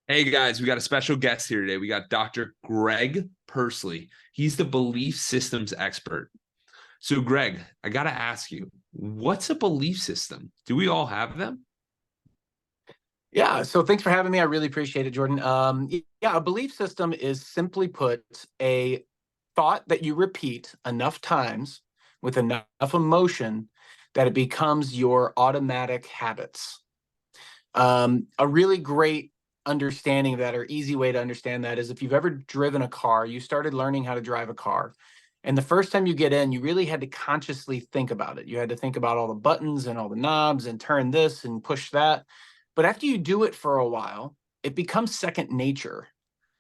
Hey guys, we got a special guest here today. We got Dr. Greg Persley. He's the belief systems expert. So, Greg, I got to ask you, what's a belief system? Do we all have them? Yeah, so thanks for having me. I really appreciate it, Jordan. Yeah, a belief system is simply put a thought that you repeat enough times with enough emotion that it becomes your automatic habits. A really great understanding of that, or easy way to understand that, is if you've ever driven a car, you started learning how to drive a car. And the first time you get in, you really had to consciously think about it. You had to think about all the buttons and all the knobs and turn this and push that. But after you do it for a while, it becomes second nature.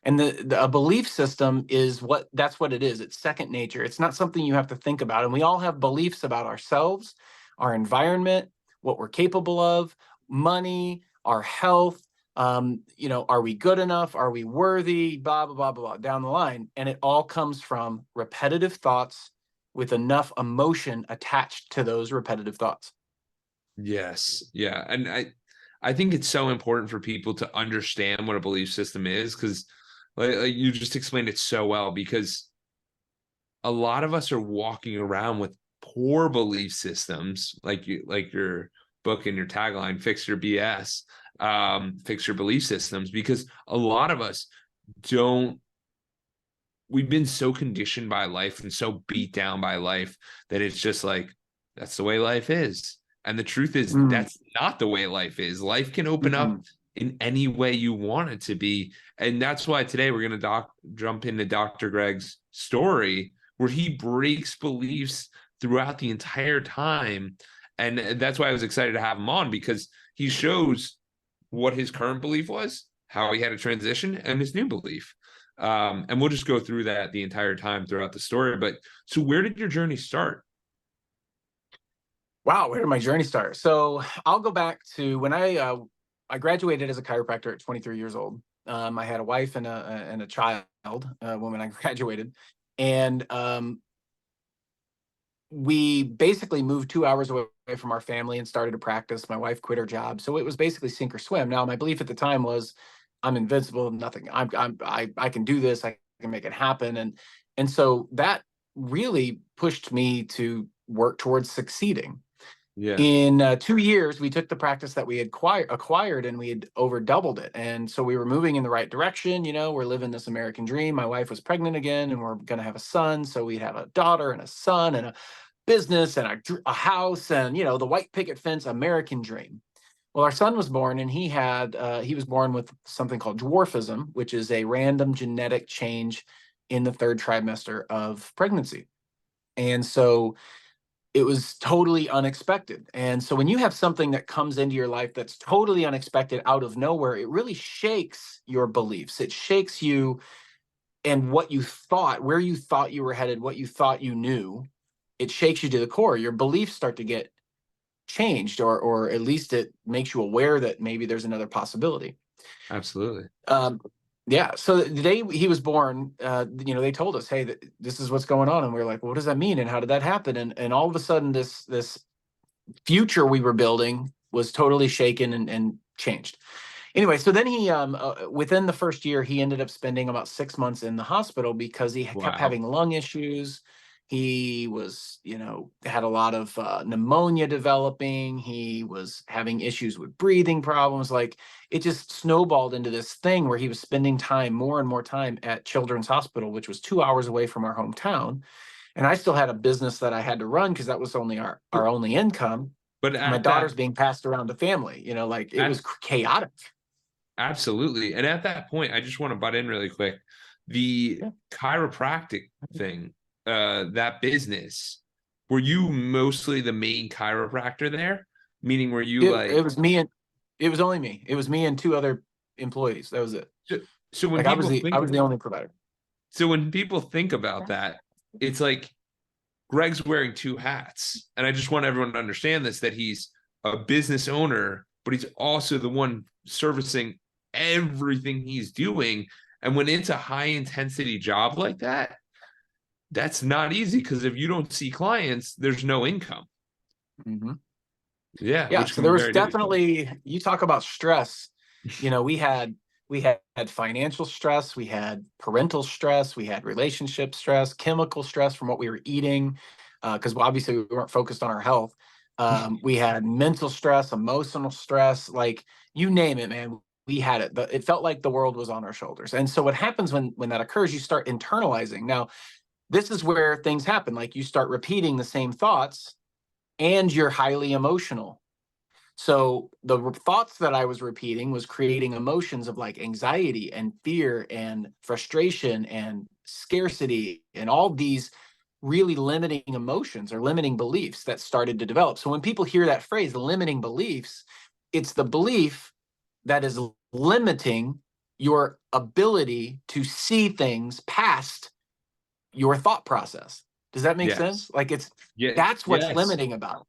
And a belief system is that's what it is. It's second nature. It's not something you have to think about. And we all have beliefs about ourselves, our environment, what we're capable of, money, our health. Are we good enough? Are we worthy? Blah, blah, blah, blah, blah, down the line. And it all comes from repetitive thoughts with enough emotion attached to those repetitive thoughts. Yes. Yeah. And I think it's so important for people to understand what a belief system is because like you just explained it so well because a lot of us are walking around with poor belief systems like your book and your tagline, fix your BS, fix your belief systems, because a lot of us don't we've been so conditioned by life and so beat down by life that it's just like that's the way life is. And the truth is Mm, that's not the way life is. Life can open up mm. in any way you want it to be. And that's why today we're going to jump into Dr. Greg's story where he breaks beliefs throughout the entire time. And that's why I was excited to have him on, because he shows what his current belief was, how he had a transition, and his new belief. And we'll just go through that the entire time throughout the story. But so where did your journey start? Wow, where did my journey start? So I'll go back to when I graduated as a chiropractor at 23 years old. I had a wife and a child when I graduated, and we basically moved 2 hours away from our family and started to practice. My wife quit her job, so it was basically sink or swim. Now, my belief at the time was, I'm invincible. Nothing. I can do this. I can make it happen. And so that really pushed me to work towards succeeding. Yeah. In 2 years, we took the practice that we had acquired and we had over doubled it. And so we were moving in the right direction. We're living this American dream. My wife was pregnant again and we're going to have a son. So we'd have a daughter and a son and a business and a house and, the white picket fence American dream. Well, our son was born and he was born with something called dwarfism, which is a random genetic change in the third trimester of pregnancy. And so it was totally unexpected. And so when you have something that comes into your life that's totally unexpected out of nowhere, it really shakes your beliefs. It shakes you and what you thought, where you thought you were headed, what you thought you knew. It shakes you to the core. Your beliefs start to get changed, or at least it makes you aware that maybe there's another possibility. Absolutely. Yeah. So the day he was born, they told us, "Hey, this is what's going on," and we were like, "What does that mean? And how did that happen?" And all of a sudden, this future we were building was totally shaken and changed. Anyway, so then he, within the first year, he ended up spending about 6 months in the hospital because he kept Wow. having lung issues. He was, had a lot of pneumonia developing. He was having issues with breathing problems. Like, it just snowballed into this thing where he was spending more and more time at Children's Hospital, which was 2 hours away from our hometown. And I still had a business that I had to run because that was only our only income. But My at that daughter's being passed around the family, like it at was chaotic. absolutely. And at that point, I just want to butt in really quick. The Yeah. chiropractic thing, that business, were you mostly the main chiropractor there? Meaning were you It like was me and it was only me. It was me and two other employees. That was it. so, so when Like I was people the I think was the only provider. so when people think about that, it's like Greg's wearing two hats. And I just want everyone to understand this, that he's a business owner, but he's also the one servicing everything he's doing. And when it's a high intensity job like that, that's not easy because if you don't see clients, there's no income. Hmm. Yeah, Yeah. which So can be there was very difficult. definitely, you talk about stress. We had We had financial stress, we had parental stress, we had relationship stress, chemical stress from what we were eating, because obviously we weren't focused on our health. We had mental stress, emotional stress, like you name it, man. We had it. It felt like the world was on our shoulders. And so what happens when that occurs, you start internalizing. Now, this is where things happen. Like you start repeating the same thoughts and you're highly emotional. So the thoughts that I was repeating was creating emotions of like anxiety and fear and frustration and scarcity and all these really limiting emotions or limiting beliefs that started to develop. So when people hear that phrase, limiting beliefs, it's the belief that is limiting your ability to see things past your thought process. Does that make Yes. sense? Like it's Yeah. that's what's Yes. limiting about it.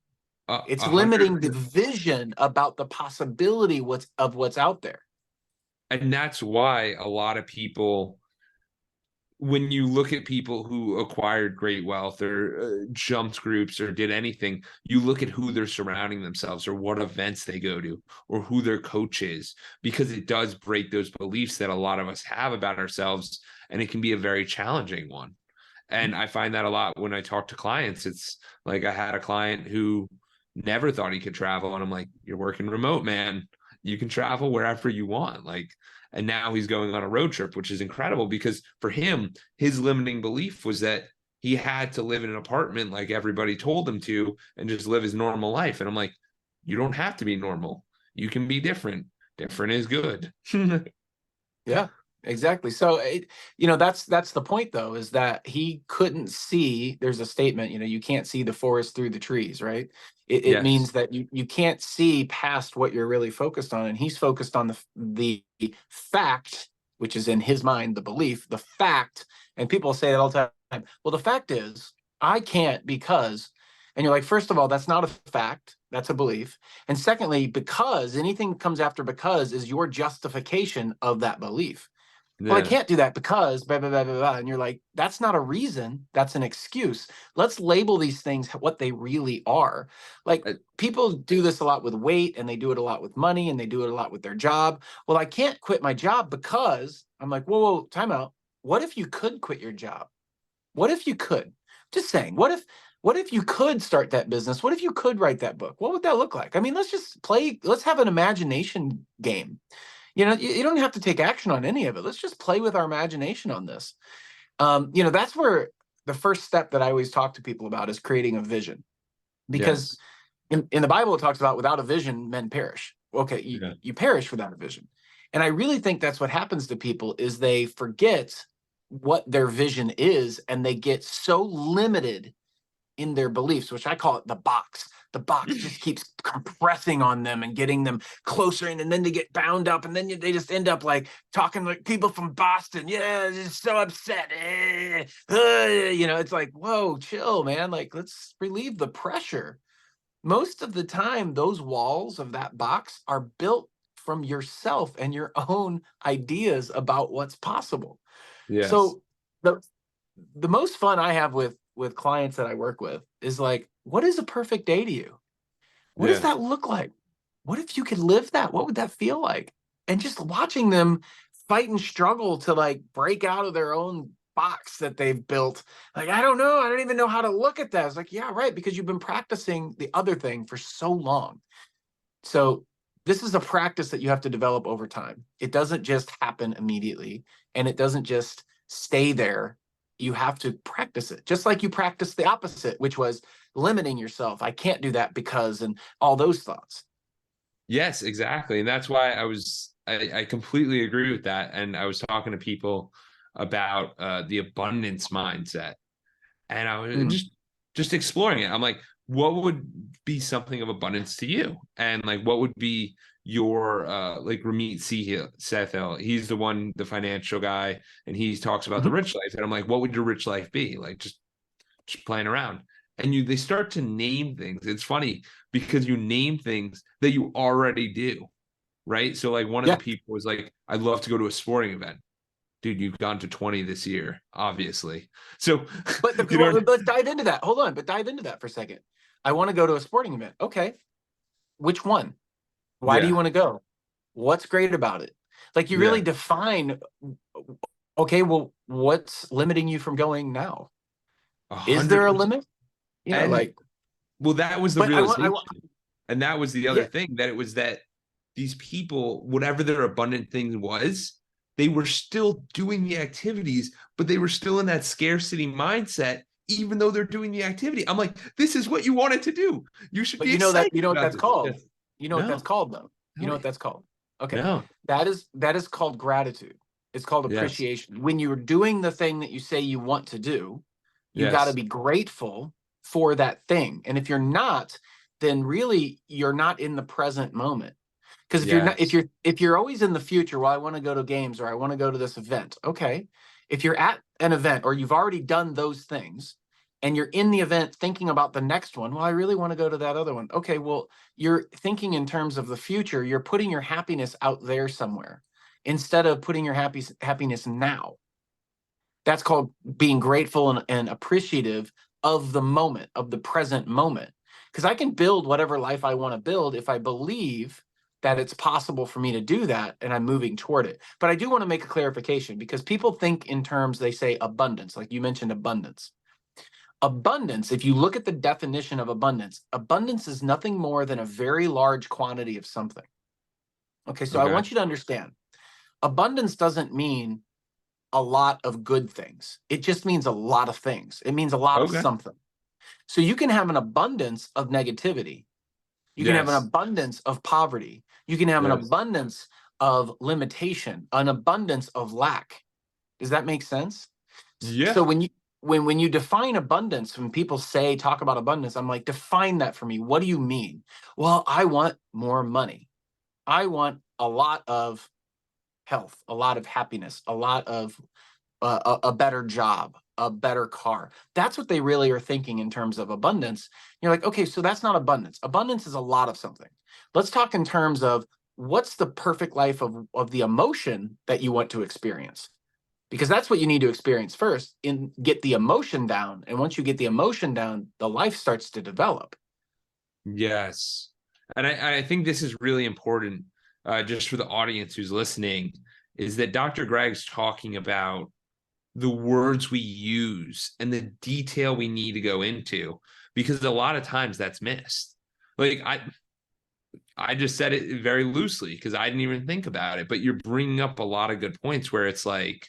It's A hundred. limiting the vision about the possibility of what's out there. And that's why a lot of people, when you look at people who acquired great wealth or jumped groups or did anything, you look at who they're surrounding themselves or what events they go to or who their coach is, because it does break those beliefs that a lot of us have about ourselves. And it can be a very challenging one. And I find that a lot when I talk to clients. It's like I had a client who never thought he could travel. And I'm like, you're working remote, man. You can travel wherever you want. Like, and now he's going on a road trip, which is incredible because for him, his limiting belief was that he had to live in an apartment like everybody told him to and just live his normal life. And I'm like, you don't have to be normal. You can be different. Different is good. Yeah, exactly. So that's the point though, is that he couldn't see. There's a statement, you can't see the forest through the trees, right? It Yes. means that you can't see past what you're really focused on, and he's focused on the fact, which is in his mind the belief, the fact. And people say that all the time. Well, the fact is, I can't because, and you're like, first of all, that's not a fact. That's a belief. And secondly, because anything that comes after because is your justification of that belief. Well, I Yeah. can't do that because blah, blah, blah, blah, blah. And you're like, that's not a reason. That's an excuse. Let's label these things what they really are. Like Uh, people do this a lot with weight and they do it a lot with money and they do it a lot with their job. Well, I can't quit my job because I'm like, whoa, time out. What if you could quit your job? What if you could? Just saying, what if you could start that business? What if you could write that book? What would that look like? I mean, let's have an imagination game. You don't have to take action on any of it. Let's just play with our imagination on this. That's where the first step that I always talk to people about is creating a vision. Because yes. in the Bible, it talks about without a vision, men perish. Okay, Yeah. you perish without a vision. And I really think that's what happens to people is they forget what their vision is and they get so limited in their beliefs, which I call it the box. The box just keeps compressing on them and getting them closer in, and then they get bound up, and then they just end up like talking like people from Boston. Yeah, just so upset. It's like, whoa, chill, man. Like, let's relieve the pressure. Most of the time, those walls of that box are built from yourself and your own ideas about what's possible. Yes. So the most fun I have with clients that I work with is like, what is a perfect day to you? What does Yeah. that look like? What if you could live that? What would that feel like? And just watching them fight and struggle to like break out of their own box that they've built. Like, I don't know. I don't even know how to look at that. It's like, yeah, right. Because you've been practicing the other thing for so long. So this is a practice that you have to develop over time. It doesn't just happen immediately, and it doesn't just stay there. You have to practice it, just like you practice the opposite, which was limiting yourself. I can't do that because, and all those thoughts. Yes, exactly. And that's why I completely agree with that. And I was talking to people about the abundance mindset. And I was Mm. just exploring it. I'm like, what would be something of abundance to you? And like what would be your like Ramit Sethi, he's the one, the financial guy, and he talks about the Mhm. rich life. And I'm like, what would your rich life be? Like just playing around. And they start to name things. It's funny because you name things that you already do, right? So like one of the Yeah, people was like, I'd love to go to a sporting event. Dude, you've gone to 20 this year, obviously. So but you know, let's dive into that. Hold on, but dive into that for a second. I want to go to a sporting event. Okay, which one? Why do you yeah, want to go? What's great about it? Like you really Yeah. define, okay, well, what's limiting you from going now? a Is hundred there a percent. limit? And like, well, that was the but I realization. want, And that was the other yeah, thing, that it was that these people, whatever their abundant thing was, they were still doing the activities, but they were still in that scarcity mindset, even though they're doing the activity. I'm like, this is what you wanted to do. You should but be excited you know what about that's this. called? Yes. You know what that's No, called though? You tell know what me. that's called? Okay. No. That is called gratitude. It's called Yes. appreciation. When you're doing the thing that you say you want to do, you got to Yes. be grateful for that thing. And if you're not, then really you're not in the present moment. Because if you're not, Yes. if you're always in the future, well, I want to go to games or I want to go to this event. Okay. If you're at an event or you've already done those things and you're in the event thinking about the next one, well, I really want to go to that other one. Okay, well, you're thinking in terms of the future. You're putting your happiness out there somewhere instead of putting your happiness now. That's called being grateful and appreciative of the moment, of the present moment. Because I can build whatever life I want to build if I believe that it's possible for me to do that and I'm moving toward it. But I do want to make a clarification because people think in terms, they say abundance, like you mentioned abundance. Abundance, if you look at the definition of abundance, abundance is nothing more than a very large quantity of something. Okay, so I Okay. want you to understand abundance doesn't mean a lot of good things. It just means a lot of things. It means a lot of Okay. something. So you can have an abundance of negativity. You can have an Yes. abundance of poverty. You can have an Yes. abundance of limitation, an abundance of lack. Does that make sense? Yeah. So when you define abundance, when people say talk about abundance, I'm like, define that for me. What do you mean? Well, I want more money. I want a lot of health, a lot of happiness, a lot of a better job, a better car. That's what they really are thinking in terms of abundance. You're like, okay, so that's not abundance. Abundance is a lot of something. Let's talk in terms of what's the perfect life of the emotion that you want to experience. Because that's what you need to experience first and get the emotion down. And once you get the emotion down, the life starts to develop. Yes. And I think this is really important, just for the audience who's listening, is that Dr. Greg's talking about the words we use and the detail we need to go into, because a lot of times that's missed. Like I just said it very loosely because I didn't even think about it, but you're bringing up a lot of good points where it's like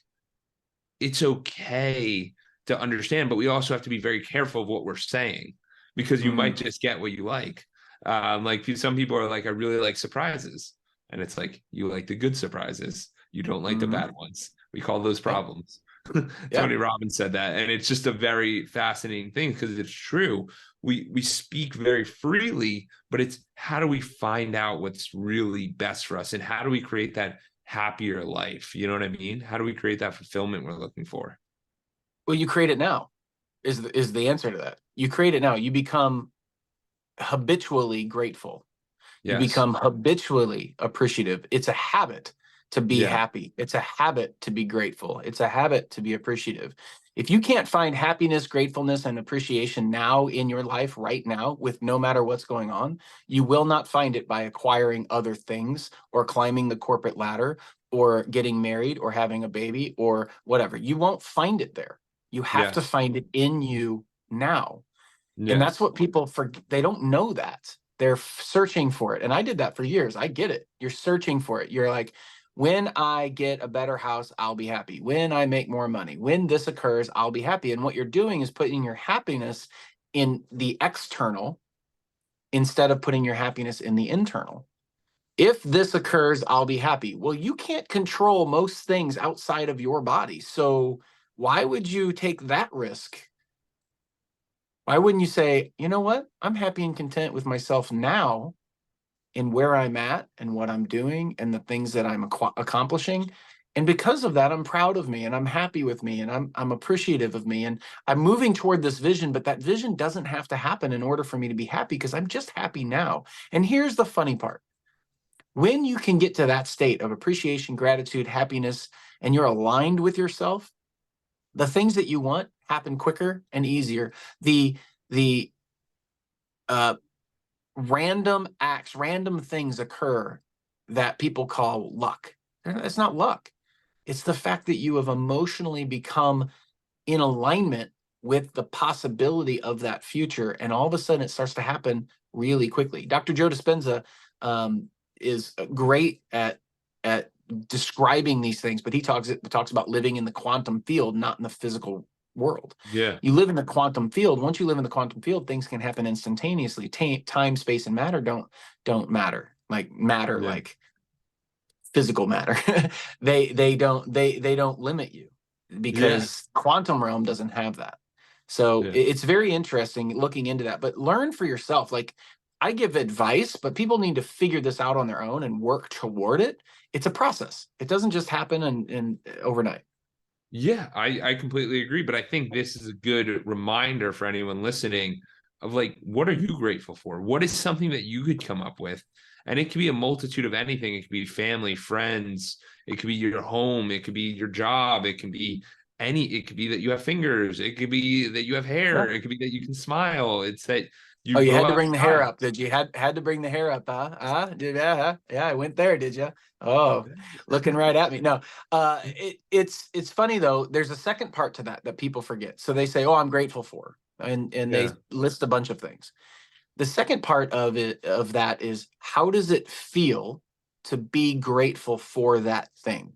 it's okay to understand, but we also have to be very careful of what we're saying, because you might Mm, just get what you like. Like some people are like, I really like surprises, and it's like you like the good surprises, you don't like the mm, bad ones. We call those yeah, problems. yeah. Tony Robbins said that, and it's just a very fascinating thing because it's true. We speak very freely, but it's how do we find out what's really best for us, and how do we create that happier life? You know what I mean? How do we create that fulfillment we're looking for? Well, you create it now is the answer to that. You create it now. You become habitually grateful. You Yes. become habitually appreciative. It's a habit to be Yeah. happy. It's a habit to be grateful. It's a habit to be appreciative. If you can't find happiness, gratefulness, and appreciation now in your life right now, with no matter what's going on, you will not find it by acquiring other things or climbing the corporate ladder or getting married or having a baby or whatever. You won't find it there. You have to Yes. find it in you now. And that's Yes. what people forget. They don't know that. They're searching for it. And I did that for years. I get it. You're searching for it. You're like, when I get a better house, I'll be happy. When I make more money, when this occurs, I'll be happy. And what you're doing is putting your happiness in the external instead of putting your happiness in the internal. If this occurs, I'll be happy. Well, you can't control most things outside of your body. So why would you take that risk? Why wouldn't you say, you know what? I'm happy and content with myself now in where I'm at and what I'm doing and the things that I'm accomplishing. And because of that, I'm proud of me and I'm happy with me and I'm appreciative of me and I'm moving toward this vision, but that vision doesn't have to happen in order for me to be happy because I'm just happy now. And here's the funny part. When you can get to that state of appreciation, gratitude, happiness, and you're aligned with yourself, the things that you want happen quicker and easier. The uh, random acts, random things occur that people call luck. It's not luck. It's the fact that you have emotionally become in alignment with the possibility of that future. And all of a sudden it starts to happen really quickly. Dr. Joe Dispenza is great at describing these things, but he talks about living in the quantum field, not in the physical world. Yeah. You live in the quantum field. Once you live in the quantum field, things can happen instantaneously. Time, space, and matter don't matter Yeah. like physical matter. They don't limit you Yeah. because quantum realm doesn't have that. So Yeah. it's very interesting looking into that, but learn for yourself. Like, I give advice, but people need to figure this out on their own and work toward it. It's a process. It doesn't just happen in overnight. Yeah, I completely agree. But I think this is a good reminder for anyone listening of like, what are you grateful for? What is something that you could come up with? And it could be a multitude of anything. It could be family, friends, it could be your home, it could be your job, it can be it could be that you have fingers, it could be that you have Yeah. hair, it could be that you can smile. It's that Oh, you you go had to bring the hair outside. up, did you? Had to bring the hair up, huh? Did yeah, I went there, did you? Oh, looking right at me. No, it's funny though. There's a second part to that people forget. So they say, "Oh, I'm grateful for," and they Yeah. list a bunch of things. The second part of that is, how does it feel to be grateful for that thing?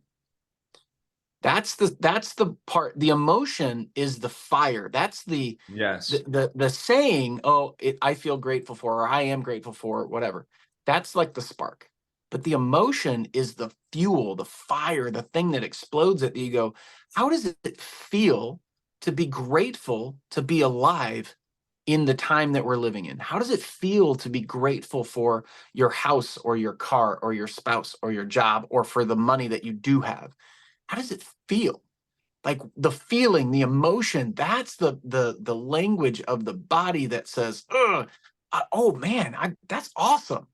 That's the part. The emotion is the fire. That's Yes. the saying, oh, I feel grateful for, or I am grateful for, whatever. That's like the spark. But the emotion is the fuel, the fire, the thing that explodes it. You go, how does it feel to be grateful to be alive in the time that we're living in? How does it feel to be grateful for your house or your car or your spouse or your job or for the money that you do have? How does it feel? Like the feeling, the emotion, that's the language of the body that says, oh man, that's awesome.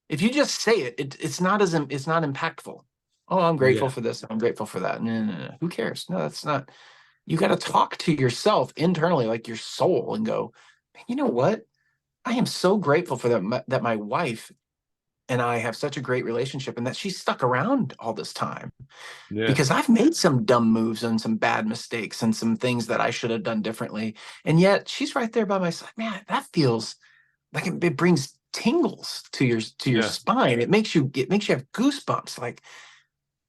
If you just say it's not impactful. Oh, I'm grateful Yeah. for this, I'm grateful for that. No, no, no, no. Who cares? No, that's not. You got to talk to yourself internally, like your soul, and go, you know what? I am so grateful for that my wife and I have such a great relationship and that she's stuck around all this time, Yeah. because I've made some dumb moves and some bad mistakes and some things that I should have done differently. And yet she's right there by my side. Man, that feels like it brings tingles to your Yeah. spine. It makes you have goosebumps. Like,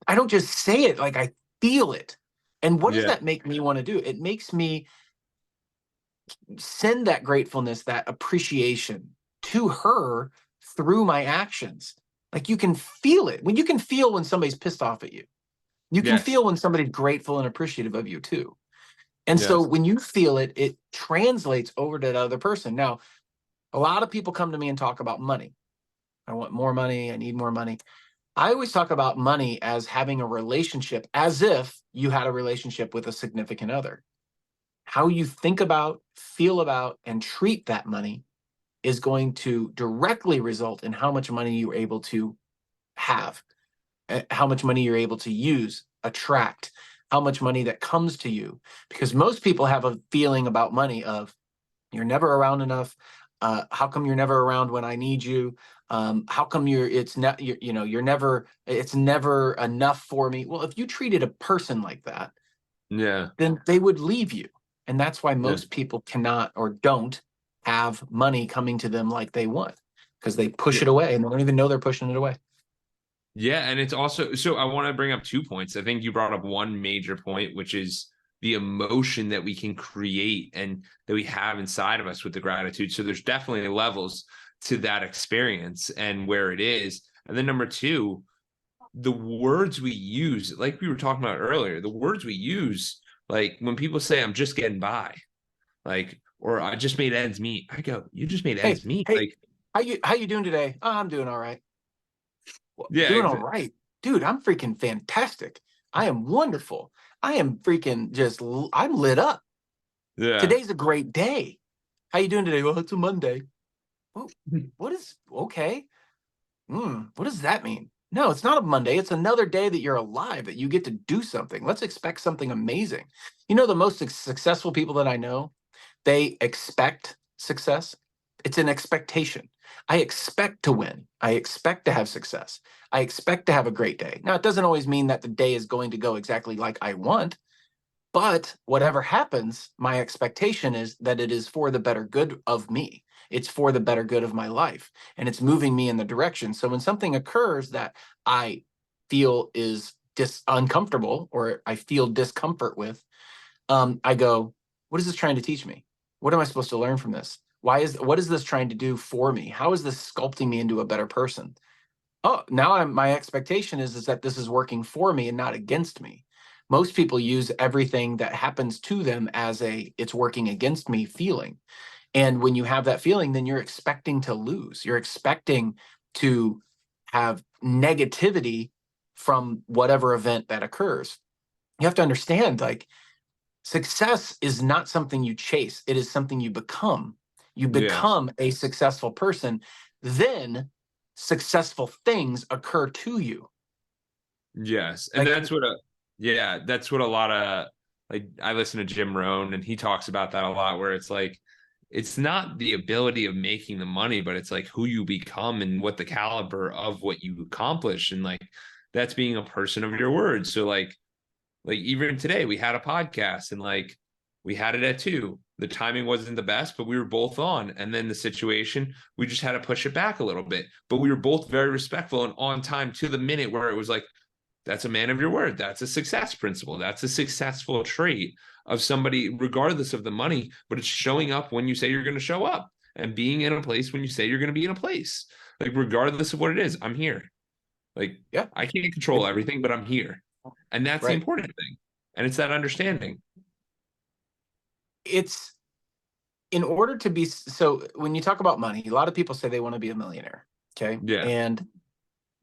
I don't just say it, like I feel it. And what does Yeah. that make me want to do? It makes me send that gratefulness, that appreciation to her through my actions. Like, you can feel it. When you can feel when somebody's pissed off at you. You can Yes. feel when somebody's grateful and appreciative of you too. And so Yes. when you feel it, it translates over to the other person. Now, a lot of people come to me and talk about money. I want more money. I need more money. I always talk about money as having a relationship, as if you had a relationship with a significant other. How you think about, feel about, and treat that money is going to directly result in how much money you're able to have, how much money you're able to use, attract, how much money that comes to you. Because most people have a feeling about money of, you're never around enough. How come you're never around when I need you? How come it's never enough for me? Well, if you treated a person like that, Yeah. then they would leave you. And that's why Yeah. most people cannot or don't have money coming to them like they want, because they push Yeah. it away and they don't even know they're pushing it away. Yeah, and it's also so I want to bring up 2 points. I think you brought up one major point, which is the emotion that we can create and that we have inside of us with the gratitude. So there's definitely levels to that experience and where it is. And then number two, the words we use, like we were talking about earlier, the words we use, like when people say, I'm just getting by, like, or I just made ends meet, I go, you just made Hey, ends meet. hey, Like, how you doing today? Oh, I'm doing all right. Well, yeah, doing all right. Dude, I'm freaking fantastic. I am wonderful. I am freaking I'm lit up. yeah, Today's a great day. How you doing today? Well, it's a Monday. Well, what is okay? What does that mean? No, it's not a Monday. It's another day that you're alive, that you get to do something. Let's expect something amazing. You know, the most successful people that I know, they expect success. It's an expectation. I expect to win. I expect to have success. I expect to have a great day. Now, it doesn't always mean that the day is going to go exactly like I want, but whatever happens, my expectation is that it is for the better good of me. It's for the better good of my life, and it's moving me in the direction. So when something occurs that I feel is uncomfortable, or I feel discomfort with, I go, what is this trying to teach me? What am I supposed to learn from this? What is this trying to do for me? How is this sculpting me into a better person? Oh, now my expectation is that this is working for me and not against me. Most people use everything that happens to them as it's working against me feeling. And when you have that feeling, then you're expecting to lose. You're expecting to have negativity from whatever event that occurs. You have to understand, like, success is not something you chase. It is something you become. You Yes. become a successful person. Then successful things occur to you. Yes. And Like, that's what a lot of, like, I listen to Jim Rohn and he talks about that a lot, where it's like, it's not the ability of making the money, but it's like who you become and what the caliber of what you accomplish. And like, that's being a person of your word. So like even today we had a podcast and like we had it at 2. The timing wasn't the best, but we were both on. And then the situation, we just had to push it back a little bit. But we were both very respectful and on time to the minute, where it was like, that's a man of your word. That's a success principle. That's a successful trait of somebody, regardless of the money, but it's showing up when you say you're going to show up and being in a place when you say you're going to be in a place. Like, regardless of what it is, I'm here. Like, yeah, I can't it, control everything, but I'm here. And that's the right. important thing. And it's that understanding. It's in order to be, so when you talk about money, a lot of people say they want to be a millionaire. Okay. Yeah. And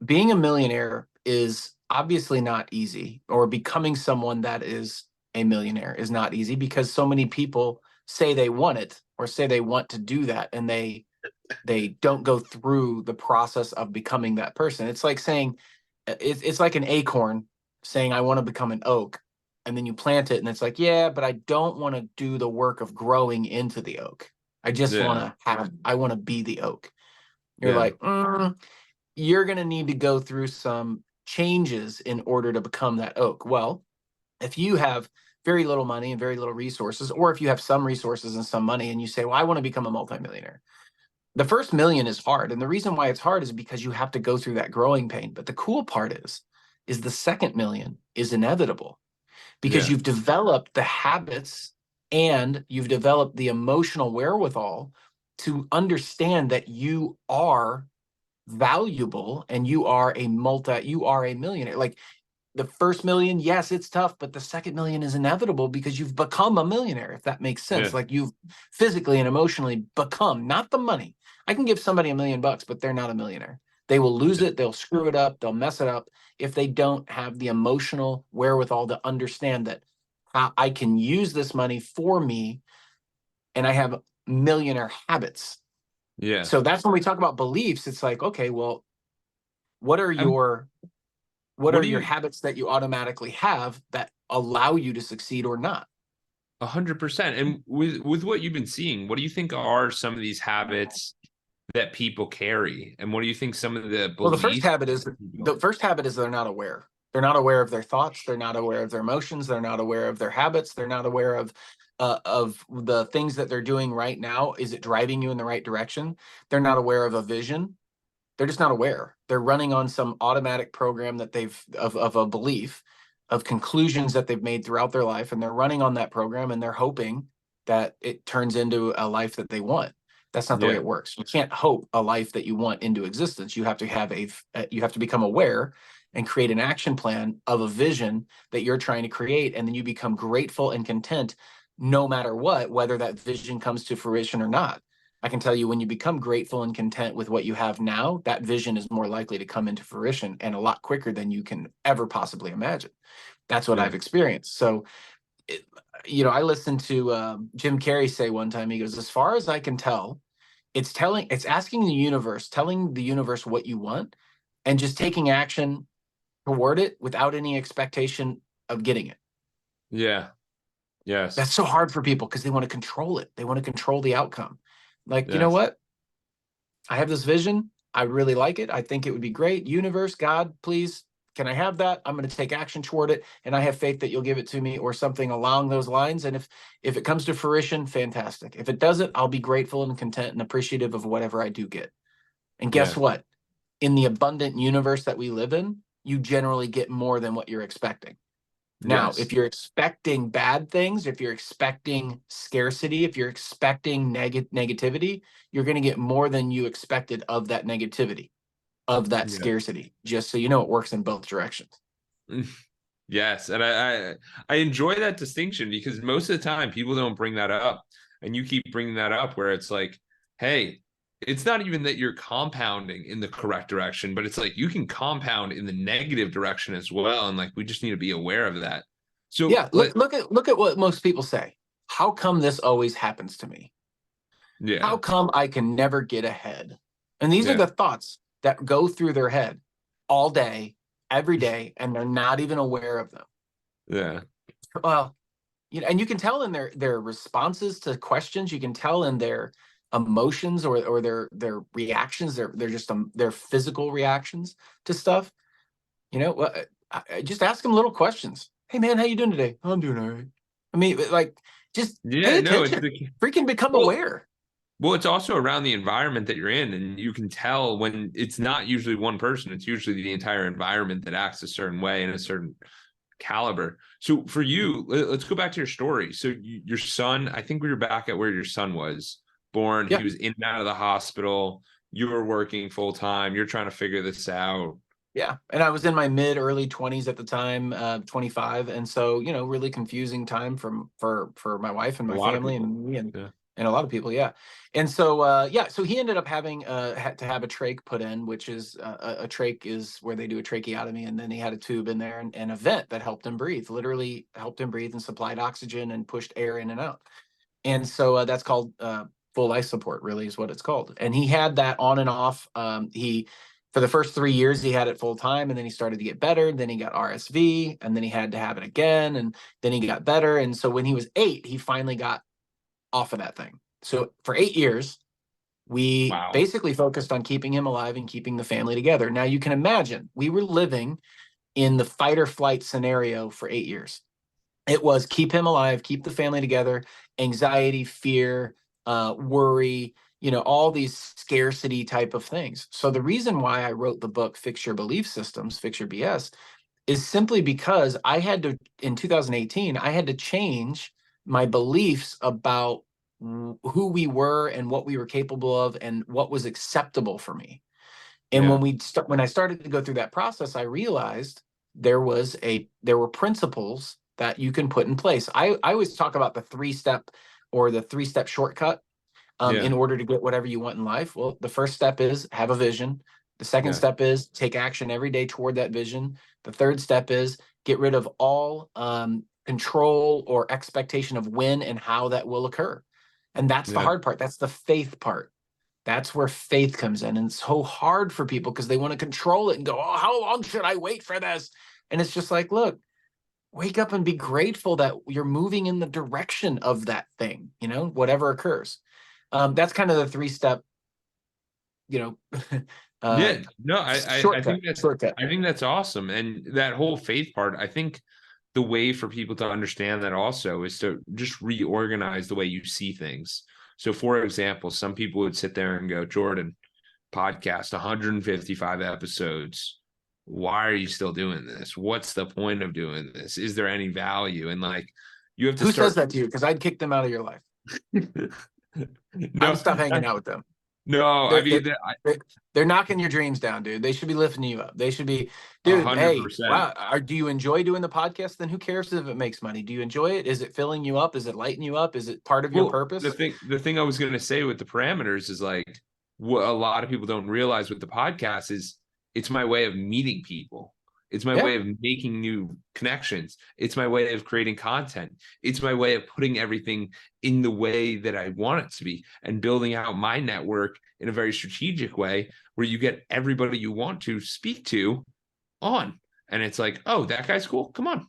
being a millionaire is obviously not easy, or becoming someone that is a millionaire is not easy, because so many people say they want it, or say they want to do that, and they don't go through the process of becoming that person. It's like saying, it's like an acorn saying, I want to become an oak. And then you plant it and it's like, yeah, but I don't want to do the work of growing into the oak. I just want Yeah. to I want to be the oak. You're Yeah. like, you're going to need to go through some changes in order to become that oak. Well, if you have very little money and very little resources, or if you have some resources and some money and you say, well, I want to become a multimillionaire, the first million is hard. And the reason why it's hard is because you have to go through that growing pain. But the cool part is the second million is inevitable, because Yeah. you've developed the habits and you've developed the emotional wherewithal to understand that you are valuable and you are a millionaire. Like, the first million, yes, it's tough, but the second million is inevitable because you've become a millionaire, if that makes sense. Yeah. Like, you've physically and emotionally become, not the money. I can give somebody $1,000,000, but they're not a millionaire. They will lose it, they'll screw it up, they'll mess it up if they don't have the emotional wherewithal to understand that I can use this money for me, and I have millionaire habits. Yeah. So that's when we talk about beliefs. It's like, okay, well, what are And your what do you habits that you automatically have that allow you to succeed or not? 100%. And with what you've been seeing, what do you think are some of these habits that people carry? And what do you think some of the Well, beliefs? the first habit is they're not aware. They're not aware of their thoughts. They're not aware of their emotions. They're not aware of their habits. They're not aware of the things that they're doing right now. Is it driving you in the right direction? They're not aware of a vision. They're just not aware. They're running on some automatic program that of a belief, of conclusions that they've made throughout their life, and they're running on that program, and they're hoping that it turns into a life that they want. That's not the way Yeah. it works. You can't hope a life that you want into existence. You have to have you have to become aware and create an action plan of a vision that you're trying to create, and then you become grateful and content no matter what, whether that vision comes to fruition or not. I can tell you, when you become grateful and content with what you have now, that vision is more likely to come into fruition, and a lot quicker than you can ever possibly imagine. That's what Yeah. I've experienced. So, it, I listened to Jim Carrey say one time, he goes, as far as I can tell, it's asking the universe, telling the universe what you want, and just taking action toward it without any expectation of getting it. Yeah. That's Yes. so hard for people because they want to control it. They want to control the outcome. Like, you know Yes. what? I have this vision. I really like it. I think it would be great. Universe, God, please, can I have that? I'm going to take action toward it, and I have faith that you'll give it to me, or something along those lines. And if it comes to fruition, fantastic. If it doesn't, I'll be grateful and content and appreciative of whatever I do get. And guess Yeah. what? In the abundant universe that we live in, you generally get more than what you're expecting. Now, if Yes. you're expecting bad things, if you're expecting scarcity, if you're expecting negativity, you're going to get more than you expected of that negativity, of that Yeah. scarcity. Just so you know, it works in both directions. Yes, and I enjoy that distinction because most of the time people don't bring that up, and you keep bringing that up where it's like, hey, it's not even that you're compounding in the correct direction, but it's like you can compound in the negative direction as well, and like we just need to be aware of that. So Yeah, look at what most people say. How come this always happens to me? yeah, How come I can never get ahead? And these are yeah, the thoughts that go through their head all day, every day, and they're not even aware of them. yeah, Well, and you can tell in their responses to questions, you can tell in their emotions, or their reactions, they're just their physical reactions to stuff. I just ask them little questions. Hey man, how you doing today? I'm doing all right. I mean, like, just pay yeah. No, it's attention. the Freaking become well, aware. well, it's also around the environment that you're in, and you can tell when it's not usually one person; it's usually the entire environment that acts a certain way in a certain caliber. So for you, let's go back to your story. So your son, I think we were back at where your son was born. Yeah. He was in and out of the hospital. You were working full time. You're trying to figure this out. Yeah. And I was in my mid early 20s at the time, 25. And so, really confusing time for my wife and A my lot of family people. and me, Yeah. and a lot of people. Yeah. And so, so he ended up having had to have a trach put in, which is a trach is where they do a tracheotomy. And then he had a tube in there, and a vent that helped him breathe, literally helped him breathe and supplied oxygen and pushed air in and out. And so that's called full life support, really is what it's called. And he had that on and off. He For the first 3 years he had it full time, and then he started to get better. Then he got RSV, and then he had to have it again, and then he got better. And so when he was 8, he finally got off of that thing. So for 8 years, we Wow. basically focused on keeping him alive and keeping the family together. Now you can imagine we were living in the fight or flight scenario for 8 years. It was keep him alive, keep the family together, anxiety, fear, worry, all these scarcity type of things. So the reason why I wrote the book, Fix Your Belief Systems, Fix Your BS, is simply because in 2018, I had to change my beliefs about who we were and what we were capable of and what was acceptable for me. And Yeah. when I started to go through that process, I realized there were principles that you can put in place. I always talk about the three-step shortcut Yeah. in order to get whatever you want in life. Well, the first step is have a vision. The second Yeah. step is take action every day toward that vision. The third step is get rid of all control or expectation of when and how that will occur. And that's the Yeah. hard part. That's the faith part. That's where faith comes in. And it's so hard for people because they want to control it and go, oh, how long should I wait for this? And it's just like, look, wake up and be grateful that you're moving in the direction of that thing, whatever occurs. That's kind of the three-step, you know, uh, Yeah. No, I shortcut, think that's shortcut. I think that's awesome. And that whole faith part, I think the way for people to understand that also is to just reorganize the way you see things. So, for example, some people would sit there and go, Jordan, podcast, 155 episodes. Why are you still doing this? What's the point of doing this? Is there any value? And like, you have to Who says start. that to you? Because I'd kick them out of your life. I would No, stop hanging out with them. no. I They're, mean, they're, they're, they're knocking your dreams down, dude. They should be lifting you up. They should be, a dude, hundred hey, percent. wow. Do you enjoy doing the podcast? Then who cares if it makes money? Do you enjoy it? Is it filling you up? Is it lighting you up? Is it part of your Well, the purpose? thing, the thing I was going to say with the parameters is like what a lot of people don't realize with the podcast is it's my way of meeting people. It's my Yeah. way of making new connections. It's my way of creating content. It's my way of putting everything in the way that I want it to be and building out my network in a very strategic way where you get everybody you want to speak to on. And it's like, oh, that guy's cool. Come on.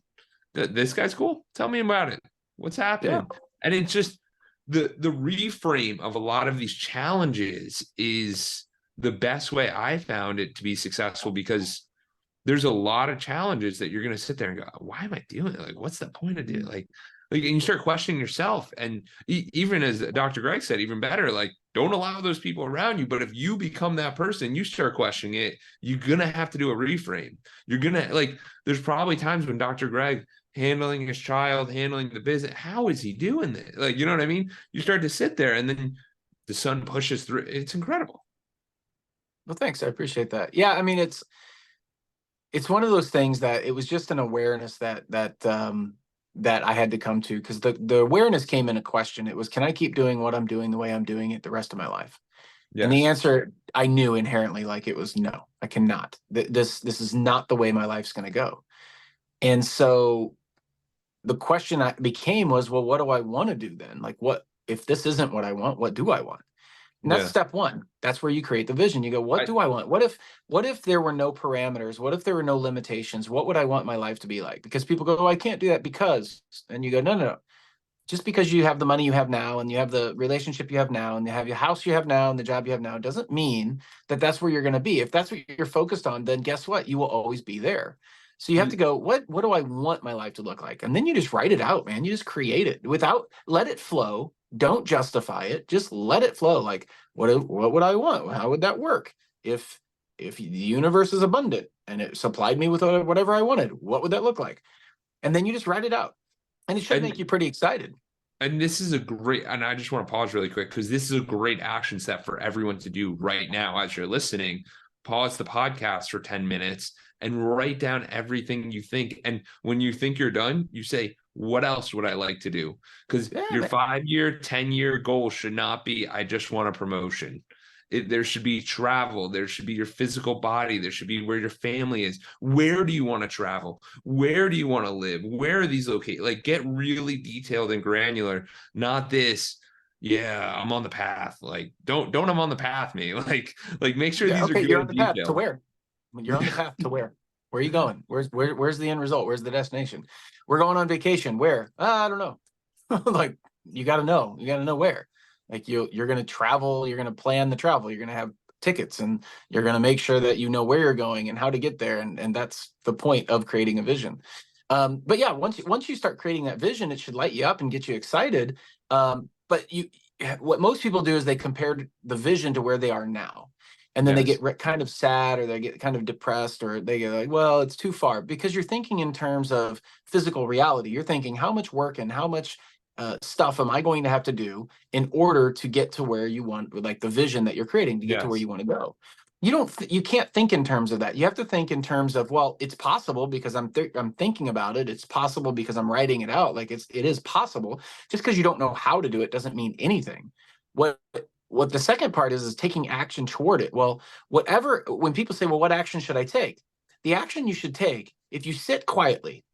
This guy's cool. Tell me about it. What's Yeah. happening? And it's just the reframe of a lot of these challenges is the best way I found it to be successful, because there's a lot of challenges that you're going to sit there and go, why am I doing it? Like, what's the point of it? And you start questioning yourself. And even as Dr. Greg said, even better, like, don't allow those people around you. But if you become that person, you start questioning it, you're going to have to do a reframe. You're going to, like, there's probably times when Dr. Greg handling his child, handling the business, how is he doing this? Like, you know what I mean? You start to sit there and then the sun pushes through. It's incredible. Well, thanks. I appreciate that. Yeah, I mean, it's one of those things that it was just an awareness that I had to come to, because the awareness came in a question. It was, can I keep doing what I'm doing the way I'm doing it the rest of my life? And the Yes. answer, I knew inherently, like, it was no, I cannot. This is not the way my life's going to go. And so the question I became was, well, what do I want to do then? Like, what if this isn't what I want? What do I want? And that's Yeah. step one. That's where you create the vision. You go, what I, do I want? What if there were no parameters? What if there were no limitations? What would I want my life to be like? Because people go, oh, I can't do that because, and you go, no, no, no. Just because you have the money you have now, and you have the relationship you have now, and you have your house you have now, and the job you have now, doesn't mean that that's where you're going to be. If that's what you're focused on, then guess what? You will always be there. So you have to go, what do I want my life to look like? And then you just write it out, man. You just create it without, let it flow. Don't justify it. Just let it flow. Like, what would I want? How would that work? If the universe is abundant and it supplied me with whatever I wanted, what would that look like? And then you just write it out. And it should make and you pretty excited. And this is a great, and I just want to pause really quick, because this is a great action step for everyone to do right now as you're listening. Pause the podcast for 10 minutes and write down everything you think. And when you think you're done, you say, what else would I like to do? Because Yeah, your man. 5-year, 10-year goal should not be, I just want a promotion. There should be travel. There should be your physical body. There should be where your family is. Where do you want to travel? Where do you want to live? Where are these located? Like, get really detailed and granular, not this. Yeah, I'm on the path. Like, don't I'm on the path, me. Like make sure Yeah, these are okay, good you're on and the path to detailed. where? You're on the path to where? Where are you going? Where's the end result? Where's the destination? We're going on vacation. Where? I don't know. Like, you got to know. You got to know where. Like, you're going to travel. You're going to plan the travel. You're going to have tickets, and you're going to make sure that you know where you're going and how to get there. And that's the point of creating a vision. But yeah, once you start creating that vision, it should light you up and get you excited. But what most people do is they compare the vision to where they are now. And then they Yes. get kind of sad, or they get kind of depressed, or they get like, well, it's too far, because you're thinking in terms of physical reality. You're thinking, how much work and how much stuff am I going to have to do in order to get to where you want, like the vision that you're creating to get to where Yes. you want to go. You can't think in terms of that. You have to think in terms of, well, it's possible because I'm thinking about it. It's possible because I'm writing it out. Like, it is possible. Just because you don't know how to do it doesn't mean anything. What the second part is taking action toward it. Well, when people say, well, what action should I take? The action you should take, if you sit quietly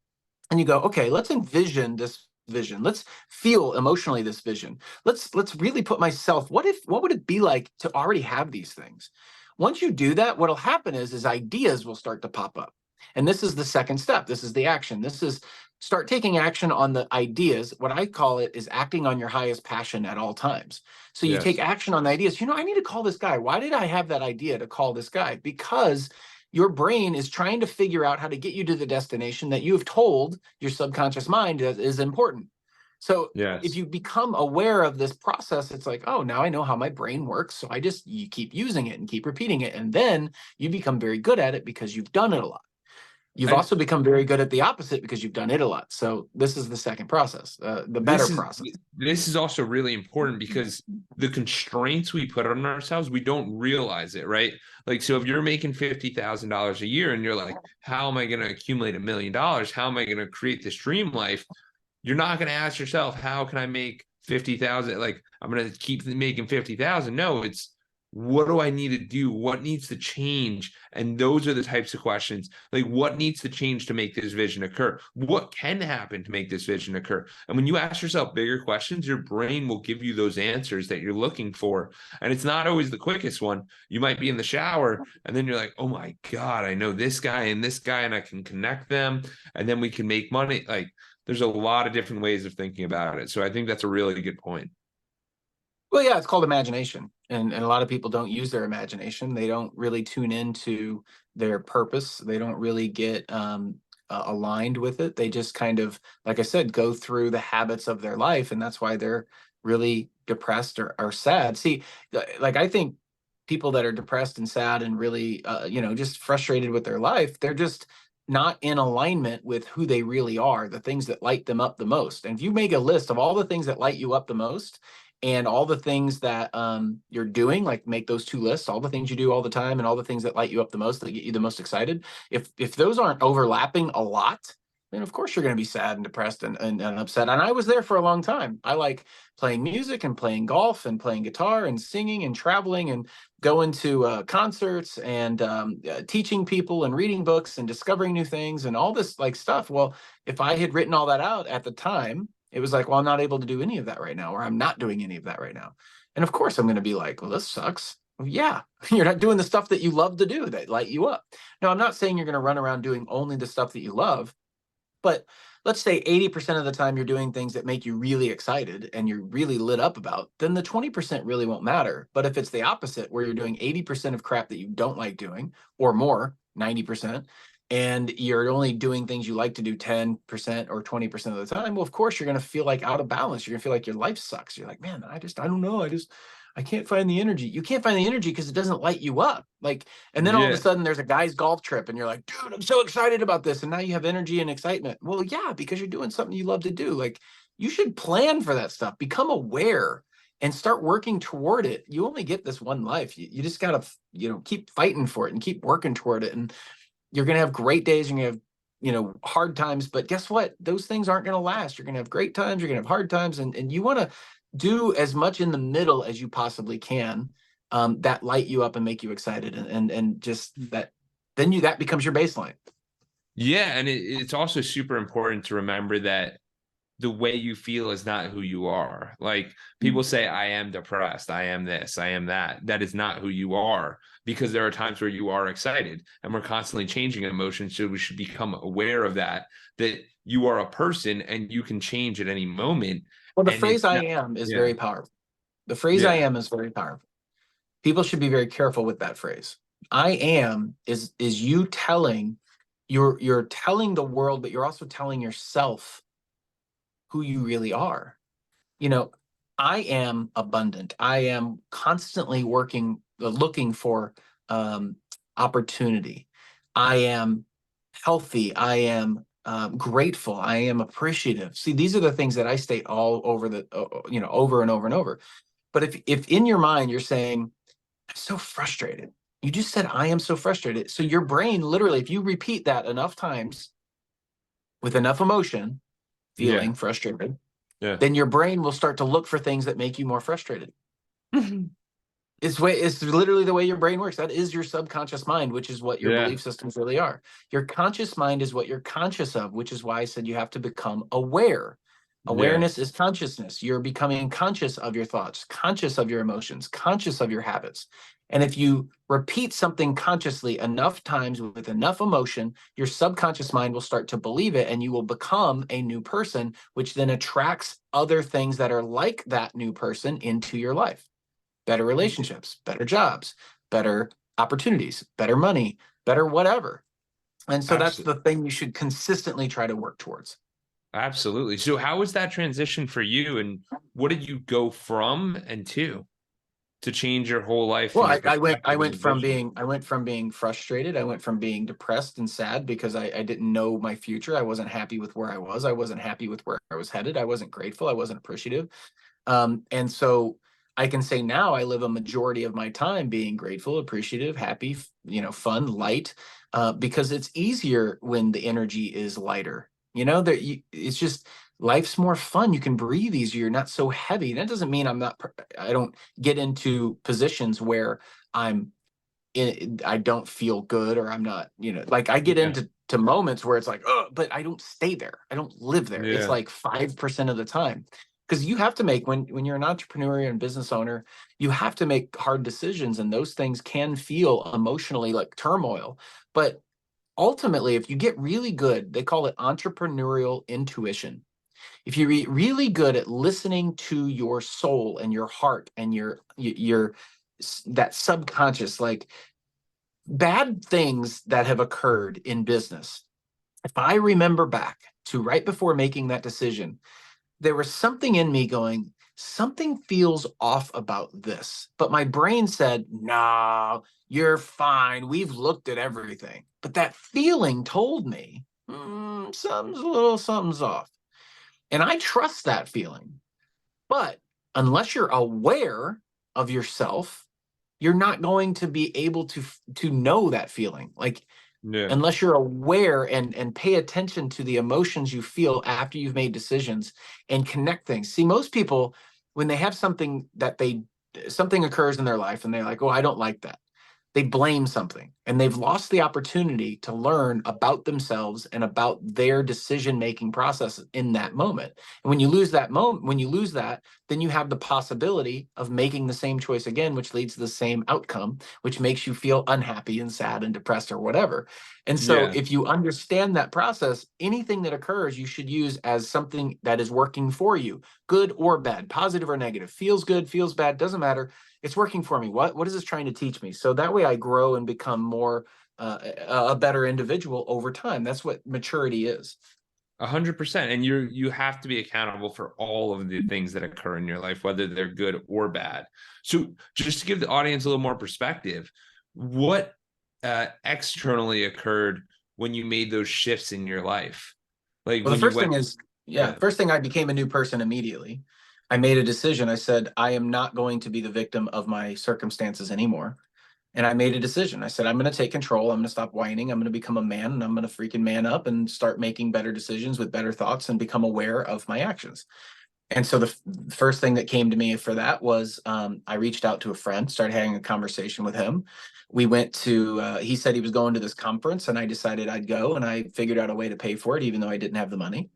and you go, okay, let's envision this vision. Let's feel emotionally this vision. Let's really put myself, what would it be like to already have these things? Once you do that, what'll happen is ideas will start to pop up. And this is the second step. This is the action. This is start taking action on the ideas. What I call it is acting on your highest passion at all times. So you take Yes. action on the ideas. I need to call this guy. Why did I have that idea to call this guy? Because your brain is trying to figure out how to get you to the destination that you have told your subconscious mind is important. So if Yes. you become aware of this process, it's like, oh, now I know how my brain works. So you keep using it and keep repeating it. And then you become very good at it because you've done it a lot. You've And also become very good at the opposite because you've done it a lot. So this is the second process, the better this is process. this is also really important, because the constraints we put on ourselves, we don't realize it, right? Like, so if you're making $50,000 a year and you're like, how am I going to accumulate $1 million? How am I going to create this dream life? You're not going to ask yourself, how can I make 50,000? Like, I'm going to keep making 50,000. No, it's, what do I need to do? What needs to change? And those are the types of questions. Like, what needs to change to make this vision occur? What can happen to make this vision occur? And when you ask yourself bigger questions, your brain will give you those answers that you're looking for. And it's not always the quickest one. You might be in the shower and then you're like, oh my God, I know this guy, and I can connect them, and then we can make money. Like, there's a lot of different ways of thinking about it. So I think that's a really good point. Well, yeah, it's called imagination. And a lot of people don't use their imagination. They don't really tune into their purpose. They don't really get aligned with it. They just kind of, like I said, go through the habits of their life. And that's why they're really depressed or sad. See, like I think people that are depressed and sad and really, just frustrated with their life, they're just not in alignment with who they really are, the things that light them up the most. And if you make a list of all the things that light you up the most, and all the things that you're doing, like make those two lists, all the things you do all the time and all the things that light you up the most, that get you the most excited. If those aren't overlapping a lot, then of course you're going to be sad and depressed and upset. And I was there for a long time. I like playing music and playing golf and playing guitar and singing and traveling and going to concerts and teaching people and reading books and discovering new things and all this like stuff. Well, if I had written all that out at the time, it was like, well, I'm not able to do any of that right now, or I'm not doing any of that right now. And of course, I'm going to be like, well, this sucks. Well, yeah, you're not doing the stuff that you love to do that light you up. Now, I'm not saying you're going to run around doing only the stuff that you love, but let's say 80% of the time you're doing things that make you really excited and you're really lit up about, then the 20% really won't matter. But if it's the opposite, where you're doing 80% of crap that you don't like doing, or more, 90%, and you're only doing things you like to do 10% or 20% of the time, well, of course, you're going to feel like out of balance. You're going to feel like your life sucks. You're like, man, I don't know. I can't find the energy. You can't find the energy because it doesn't light you up. Like, and then all of a Yeah. sudden there's a guy's golf trip and you're like, dude, I'm so excited about this. And now you have energy and excitement. Well, yeah, because you're doing something you love to do. Like, you should plan for that stuff, become aware and start working toward it. You only get this one life. You just got to, keep fighting for it and keep working toward it. And you're going to have great days. You're going to have, hard times, but guess what? Those things aren't going to last. You're going to have great times. You're going to have hard times. And you want to do as much in the middle as you possibly can, that light you up and make you excited. And just that, then that becomes your baseline. Yeah. And it's also super important to remember that the way you feel is not who you are. Like people say, I am depressed, I am this, I am that. That is not who you are, because there are times where you are excited and we're constantly changing emotions. So we should become aware of that you are a person and you can change at any moment. Well, the And phrase it's I not, am is yeah, very powerful. The phrase I yeah, am is very powerful. People should be very careful with that phrase. I am is you telling, you're telling the world, but you're also telling yourself who you really are. You know, I am abundant. I am constantly looking for opportunity. I am healthy. I am grateful. I am appreciative. See, these are the things that I state all over over and over and over. But if in your mind you're saying, I'm so frustrated, you just said, I am so frustrated. So your brain, literally, if you repeat that enough times with enough emotion, yeah, feeling frustrated, yeah. then your brain will start to look for things that make you more frustrated. It's literally the way your brain works. That is your subconscious mind, which is what your Yeah, belief systems really are. Your conscious mind is what you're conscious of, which is why I said you have to become aware. yeah. Awareness is consciousness. You're becoming conscious of your thoughts, conscious of your emotions, conscious of your habits. And if you repeat something consciously enough times with enough emotion, your subconscious mind will start to believe it and you will become a new person, which then attracts other things that are like that new person into your life. Better relationships, better jobs, better opportunities, better money, better whatever. And so that's Absolutely. the thing you should consistently try to work towards. Absolutely. So how was that transition for you, and what did you go from and to change your whole life Well, and your I perspective and went from vision? being frustrated. I went from being depressed and sad because I didn't know my future. I wasn't happy with where I was. I wasn't happy with where I was headed. I wasn't grateful. I wasn't appreciative. And so I can say now I live a majority of my time being grateful, appreciative, happy, fun, light, because it's easier when the energy is lighter. It's just life's more fun. You can breathe easier. You're not so heavy. That doesn't mean I don't get into positions where I'm I don't feel good or I'm not, like I get Yeah. into moments where it's like, oh, but I don't stay there. I don't live there. It's Yeah. like 5% of the time. Because you have to make when you're an entrepreneur and business owner, you have to make hard decisions, and those things can feel emotionally like turmoil. But ultimately, if you get really good, they call it entrepreneurial intuition. if you're really good at listening to your soul and your heart and your that subconscious, like bad things that have occurred in business, if I remember back to right before making that decision, there was something in me going, something feels off about this. But my brain said, no, you're fine. We've looked at everything. But that feeling told me, something's off. And I trust that feeling. But unless you're aware of yourself, you're not going to be able to know that feeling. Like, Yeah. unless you're aware and pay attention to the emotions you feel after you've made decisions and connect things. See, most people, when they have something something occurs in their life and they're like, oh, I don't like that, they blame something, and they've lost the opportunity to learn about themselves and about their decision-making process in that moment. And when you lose that moment, when you lose that, then you have the possibility of making the same choice again, which leads to the same outcome, which makes you feel unhappy and sad and depressed or whatever. And so Yeah. if you understand that process, anything that occurs, you should use as something that is working for you, good or bad, positive or negative, feels good, feels bad, doesn't matter. It's working for me. What is this trying to teach me? So that way I grow and become more a better individual over time. That's what maturity is. 100%. And you have to be accountable for all of the things that occur in your life, whether they're good or bad. So just to give the audience a little more perspective, what externally occurred when you made those shifts in your life? Like Well, the when you first thing went, is, yeah, yeah, first thing, I became a new person immediately. I made a decision. I said, I am not going to be the victim of my circumstances anymore. And I made a decision. I said, I'm going to take control. I'm going to stop whining. I'm going to become a man, and I'm going to freaking man up and start making better decisions with better thoughts and become aware of my actions. And so the first thing that came to me for that was I reached out to a friend, started having a conversation with him. We went to, he said he was going to this conference, and I decided I'd go, and I figured out a way to pay for it, even though I didn't have the money.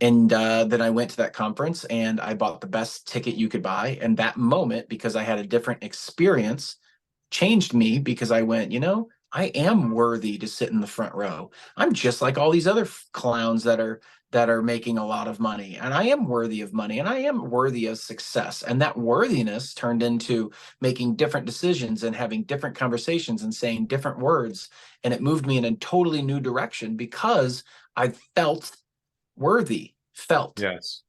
And then I went to that conference and I bought the best ticket you could buy. And that moment, because I had a different experience, changed me, because I went, I am worthy to sit in the front row. I'm just like all these other clowns that are making a lot of money, and I am worthy of money, and I am worthy of success. And that worthiness turned into making different decisions and having different conversations and saying different words, and it moved me in a totally new direction because I felt worthy. Felt, yes,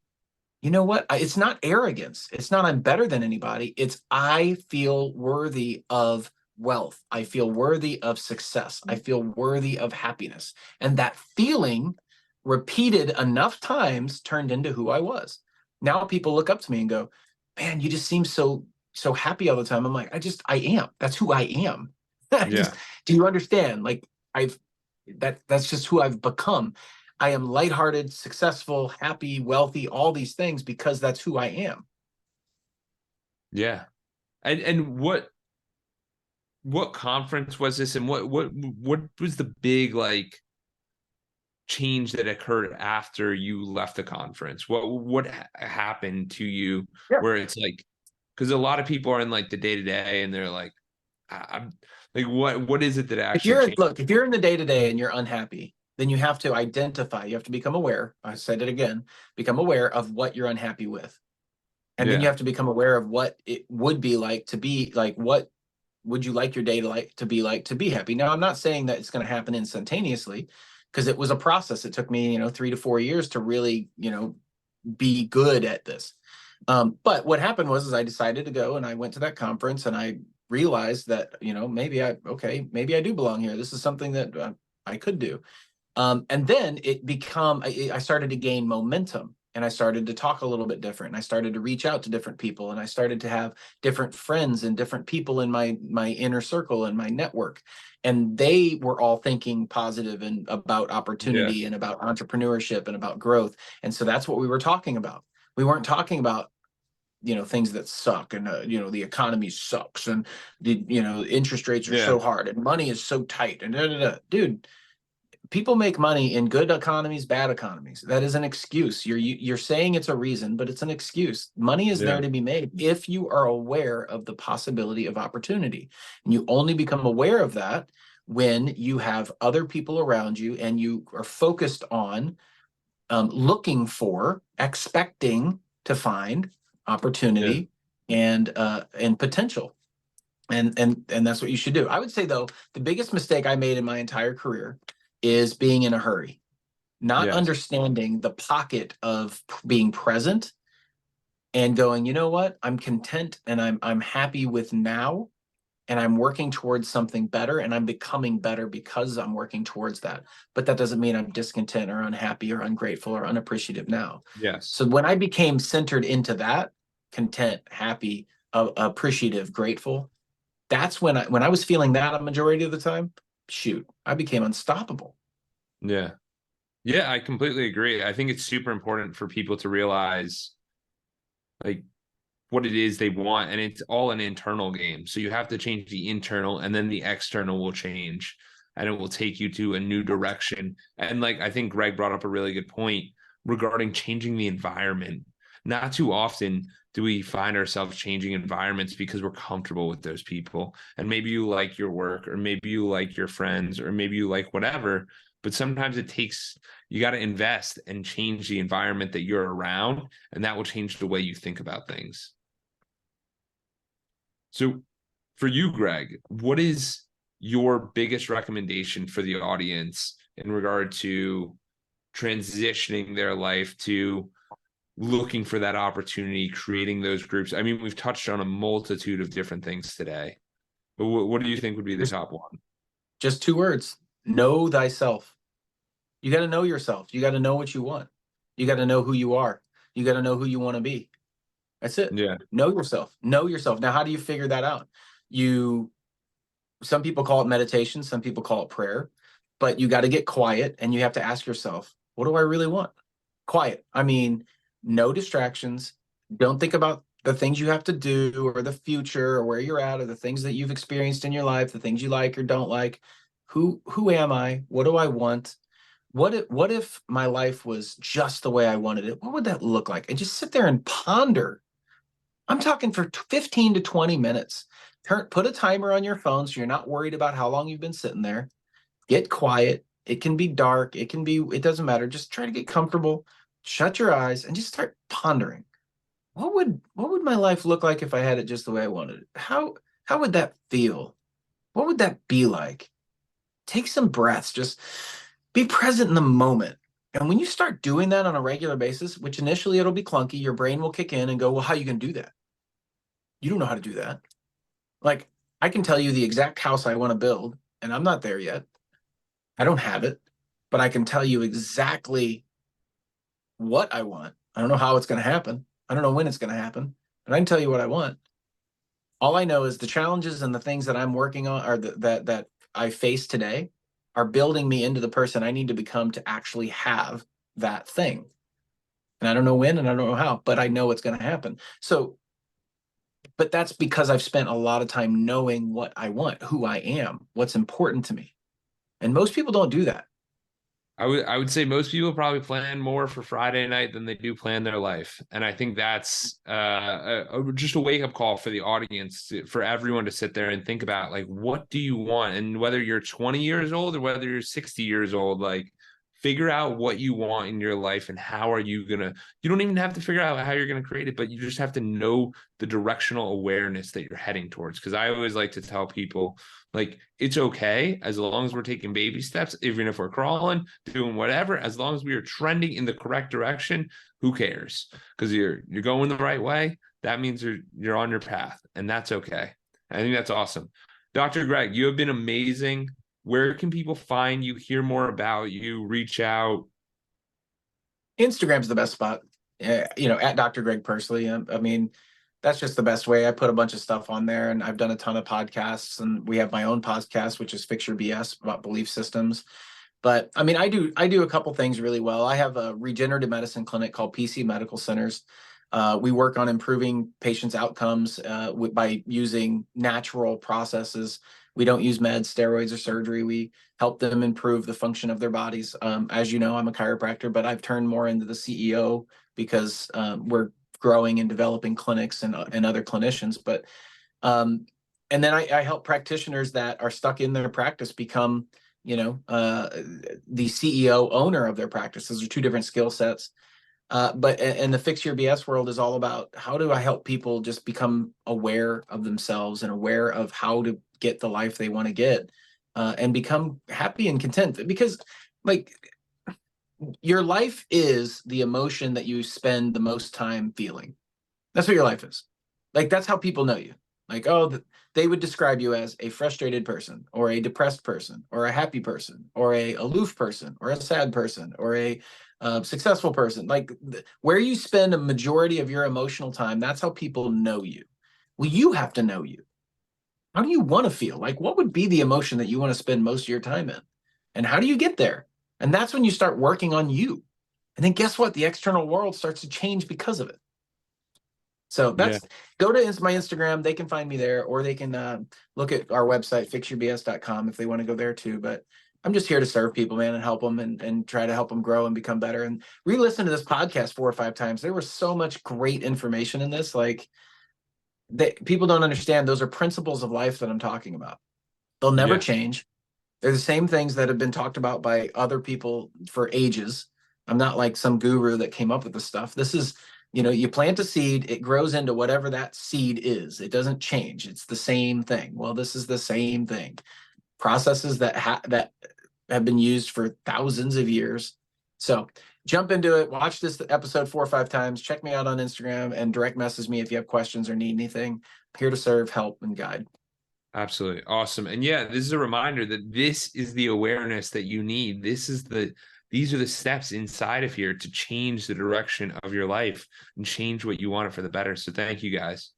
you know what? It's not arrogance. It's not I'm better than anybody. It's I feel worthy of wealth. I feel worthy of success. I feel worthy of happiness. And that feeling, repeated enough times, turned into who I was. Now people look up to me and go, man, you just seem so happy all the time. I'm like, I am. That's who I am. yeah, Do you understand? Like, I've that's just who I've become. I am lighthearted, successful, happy, wealthy, all these things because that's who I am. yeah. And what conference was this, and what was the big like change that occurred after you left the conference? What happened to you Yeah. where it's like, because a lot of people are in like the day to day and they're like, I'm like, what is it that actually changed? If you're in the day to day and you're unhappy, then you have to identify, you have to become aware. I said it again, become aware of what you're unhappy with. And then you Yeah, have to become aware of what it would be like to be like, what would you like your day to be happy? Now, I'm not saying that it's going to happen instantaneously, because it was a process. It took me, 3 to 4 years to really, be good at this. But what happened was, is I decided to go, and I went to that conference, and I realized that, maybe I do belong here. This is something that I could do. And then I started to gain momentum, and I started to talk a little bit different. And I started to reach out to different people, and I started to have different friends and different people in my inner circle and my network. And they were all thinking positive and about yeah, opportunity and about entrepreneurship and about growth. And so that's what we were talking about. We weren't talking about, things that suck, and the economy sucks, and the interest rates are yeah, so hard, and money is so tight, and da, da, da. Dude, people make money in good economies, bad economies. That is an excuse. You're saying it's a reason, but it's an excuse. Money is there yeah, to be made if you are aware of the possibility of opportunity. And you only become aware of that when you have other people around you and you are focused on looking for, expecting to find Yeah. opportunity and potential. And that's what you should do. I would say though, the biggest mistake I made in my entire career is being in a hurry, not Yes. understanding the pocket of being present and going, you know what, I'm content and I'm happy with now, and I'm working towards something better, and I'm becoming better because I'm working towards that. But that doesn't mean I'm discontent or unhappy or ungrateful or unappreciative now. Yes. So when I became centered into that, content, happy, appreciative, grateful, that's when I was feeling that a majority of the time, shoot, I became unstoppable. Yeah. Yeah, I completely agree. I think it's super important for people to realize like what it is they want, and it's all an internal game. So you have to change the internal, and then the external will change, and it will take you to a new direction. And like I think Greg brought up a really good point regarding changing the environment. Not too often do we find ourselves changing environments because we're comfortable with those people. And maybe you like your work, or maybe you like your friends, or maybe you like whatever. But sometimes it takes, you got to invest and change the environment that you're around, and that will change the way you think about things. So for you, Greg, what is your biggest recommendation for the audience in regard to transitioning their life to looking for that opportunity, creating those groups? I mean, we've touched on a multitude of different things today, but what do you think would be the Just, top one? just two words: know thyself. You got to know yourself. You got to know what you want. You got to know who you are. You got to know who you want to be. That's it. Yeah. Know yourself. Know yourself. Now, how do you figure that out? You Some people call it meditation, some people call it prayer, but you got to get quiet and you have to ask yourself, what do I really want? Quiet. I mean, no distractions. Don't think about the things you have to do or the future or where you're at or the things that you've experienced in your life, the things you like or don't like. Who am I? What do I want? What if my life was just the way I wanted it? What would that look like? And just sit there and ponder. I'm talking for 15 to 20 minutes. Put a timer on your phone so you're not worried about how long you've been sitting there. Get quiet. It can be dark. It doesn't matter. Just try to get comfortable. Shut your eyes and just start pondering. What would my life look like if I had it just the way I wanted it? How would that feel? What would that be like? Take some breaths. Just be present in the moment. And when you start doing that on a regular basis, which initially it'll be clunky, your brain will kick in and go, well, how are you going to do that? You don't know how to do that. Like, I can tell you the exact house I want to build, and I'm not there yet. I don't have it, but I can tell you exactly what I want. I don't know how it's going to happen. I don't know when it's going to happen, but I can tell you what I want. All I know is the challenges and the things that I'm working on, or that I face today, are building me into the person I need to become to actually have that thing. And I don't know when and I don't know how, but I know it's going to happen. So, but that's because I've spent a lot of time knowing what I want, who I am, what's important to me. And most people don't do that. I would say most people probably plan more for Friday night than they do plan their life, and I think that's just a wake up call for the audience, for everyone to sit there and think about like, what do you want, and whether you're 20 years old or whether you're 60 years old, like figure out what you want in your life and how are you gonna. You don't even have to figure out how you're gonna create it, but you just have to know the directional awareness that you're heading towards. Because I always like to tell people like it's okay as long as we're taking baby steps, even if we're crawling, doing whatever, as long as we are trending in the correct direction, who cares? Because you're going the right way. That means you're on your path, and that's okay. I think that's awesome. Dr. Greg, you have been amazing. Where can people find you, hear more about you, reach out? Instagram's the best spot. At Dr. Greg Persley. I mean, that's just the best way. I put a bunch of stuff on there, and I've done a ton of podcasts, and we have my own podcast, which is Fix Your BS, about belief systems. But I mean, I do a couple things really well. I have a regenerative medicine clinic called PC Medical Centers. We work on improving patients' outcomes by using natural processes. We don't use meds, steroids, or surgery. We help them improve the function of their bodies. As you know, I'm a chiropractor, but I've turned more into the CEO because we're growing and developing clinics and other clinicians. And then I help practitioners that are stuck in their practice become the CEO owner of their practice. Those are two different skill sets. But and the Fix Your BS world is all about how do I help people just become aware of themselves and aware of how to get the life they want to get, and become happy and content. Because like your life is the emotion that you spend the most time feeling. That's what your life is. Like that's how people know you. Like, oh, they would describe you as a frustrated person or a depressed person or a happy person or a aloof person or a sad person or a successful person. Like where you spend a majority of your emotional time, that's how people know you. Well, you have to know you. How do you want to feel? Like what would be the emotion that you want to spend most of your time in? And how do you get there? And that's when you start working on you. And then guess what? The external world starts to change because of it. So Yeah, that's go to my Instagram. They can find me there, or they can look at our website, fixyourbs.com, if they want to go there too. But I'm just here to serve people, man, and help them and try to help them grow and become better. And re-listen to this podcast 4 or 5 times. There was so much great information in this. Like that people don't understand. Those are principles of life that I'm talking about. They'll never yeah, change. They're the same things that have been talked about by other people for ages. I'm not like some guru that came up with the stuff. This is, you plant a seed, it grows into whatever that seed is. It doesn't change. It's the same thing. Well, this is the same thing. Processes that have been used for thousands of years. So jump into it. Watch this episode 4 or 5 times. Check me out on Instagram and direct message me if you have questions or need anything. I'm here to serve, help, and guide. absolutely. Awesome. And yeah, this is a reminder that this is the awareness that you need. These are the steps inside of here to change the direction of your life and change what you want it for the better. So thank you guys.